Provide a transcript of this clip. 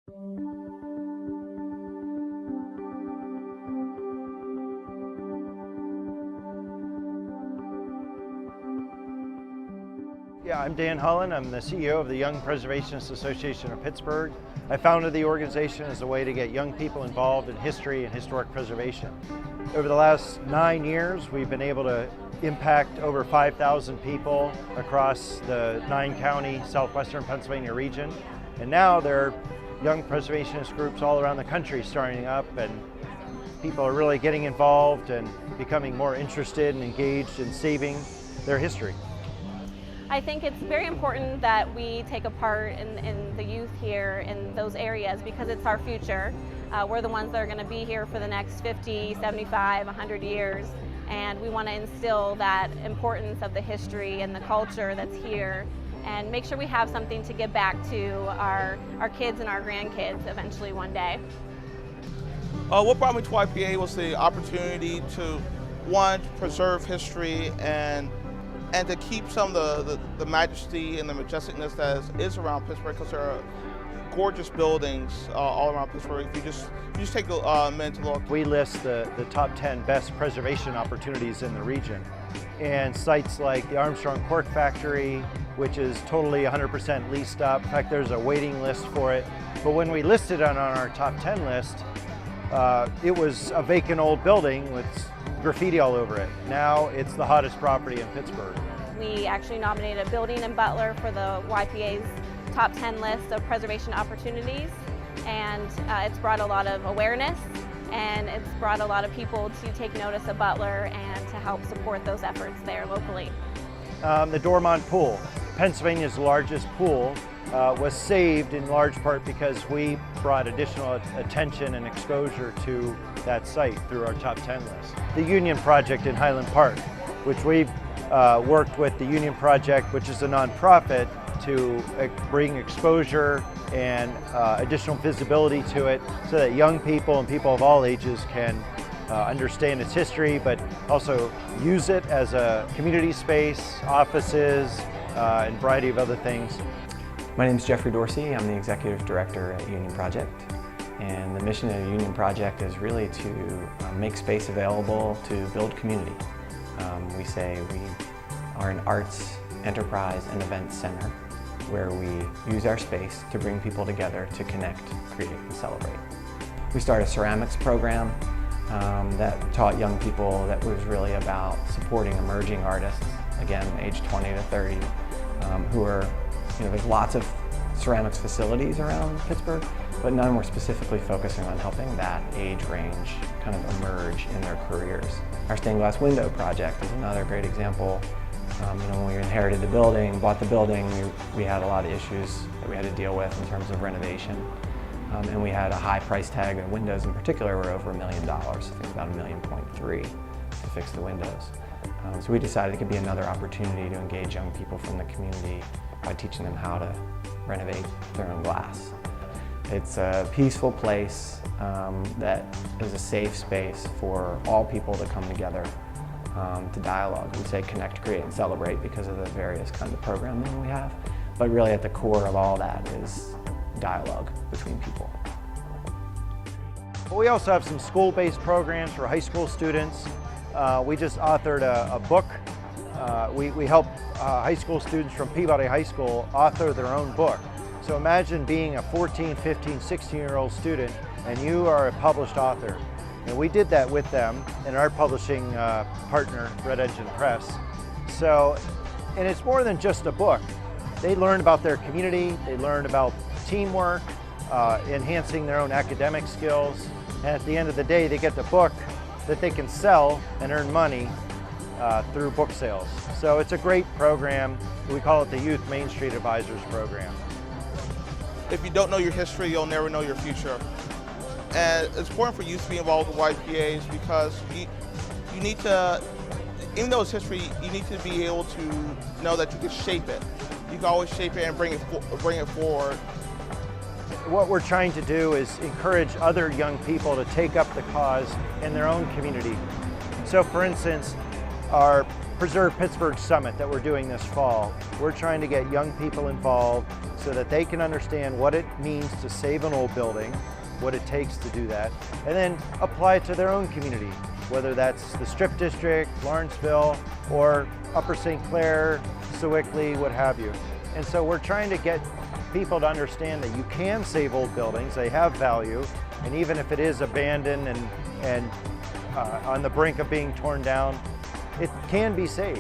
Yeah, I'm Dan Holland. I'm the CEO of the Young Preservationists Association of Pittsburgh. I founded the organization as a way to get young people involved in history and historic preservation. Over the last 9 years, we've been able to impact over 5,000 people across the 9-county southwestern Pennsylvania region. And now there are young preservationist groups all around the country starting up, and people are really getting involved and becoming more interested and engaged in saving their history. I think it's very important that we take a part in the youth here in those areas because it's our future. We're the ones that are going to be here for the next 50, 75, 100 years, and we want to instill that importance of the history and the culture that's here and make sure we have something to give back to our kids and our grandkids eventually one day. What brought me to YPA was the opportunity to, one, preserve history and to keep some of the majesty and the majesticness that is around Pittsburgh, because there are gorgeous buildings all around Pittsburgh. If you just take a minute to look. We list the top 10 best preservation opportunities in the region. And sites like the Armstrong Cork Factory, which is totally 100% leased up. In fact, there's a waiting list for it. But when we listed it on our top 10 list, it was a vacant old building with graffiti all over it. Now it's the hottest property in Pittsburgh. We actually nominated a building in Butler for the YPA's top 10 list of preservation opportunities, and it's brought a lot of awareness and it's brought a lot of people to take notice of Butler and to help support those efforts there locally. The Dormont Pool, Pennsylvania's largest pool, was saved in large part because we brought additional attention and exposure to that site through our top 10 list. The Union Project in Highland Park, which we've worked with the Union Project, which is a nonprofit, to bring exposure and additional visibility to it so that young people and people of all ages can understand its history, but also use it as a community space, offices, and a variety of other things. My name is Jeffrey Dorsey. I'm the Executive Director at Union Project. And the mission of the Union Project is really to make space available to build community. We say we are an arts, enterprise, and event center where we use our space to bring people together to connect, create, and celebrate. We started a ceramics program that taught young people that was really about supporting emerging artists, again, age 20 to 30, who are, there's lots of ceramics facilities around Pittsburgh, but none were specifically focusing on helping that age range kind of emerge in their careers. Our stained glass window project is another great example. When we inherited the building, bought the building, we had a lot of issues that we had to deal with in terms of renovation. And we had a high price tag, and windows in particular were over $1 million. I think about $1.3 million to fix the windows. So we decided it could be another opportunity to engage young people from the community by teaching them how to renovate their own glass. It's a peaceful place that is a safe space for all people to come together to dialogue. We say connect, create, and celebrate because of the various kinds of programming we have. But really at the core of all that is dialogue between people. We also have some school-based programs for high school students. We just authored a book. We help high school students from Peabody High School author their own book. So imagine being a 14, 15, 16-year-old student and you are a published author. And we did that with them and our publishing partner, Red Engine Press. So, and it's more than just a book. They learn about their community, they learn about teamwork, enhancing their own academic skills, and at the end of the day, they get the book that they can sell and earn money through book sales. So it's a great program. We call it the Youth Main Street Advisors Program. If you don't know your history, you'll never know your future. And it's important for youth to be involved with YPAs because you need to, even though it's history, you need to be able to know that you can shape it. You can always shape it and bring it forward. What we're trying to do is encourage other young people to take up the cause in their own community. So for instance, our Preserve Pittsburgh Summit that we're doing this fall, we're trying to get young people involved so that they can understand what it means to save an old building, what it takes to do that, and then apply it to their own community, whether that's the Strip District, Lawrenceville, or Upper St. Clair, Sewickley, what have you. And so we're trying to get people to understand that you can save old buildings, they have value, and even if it is abandoned and on the brink of being torn down, it can be saved.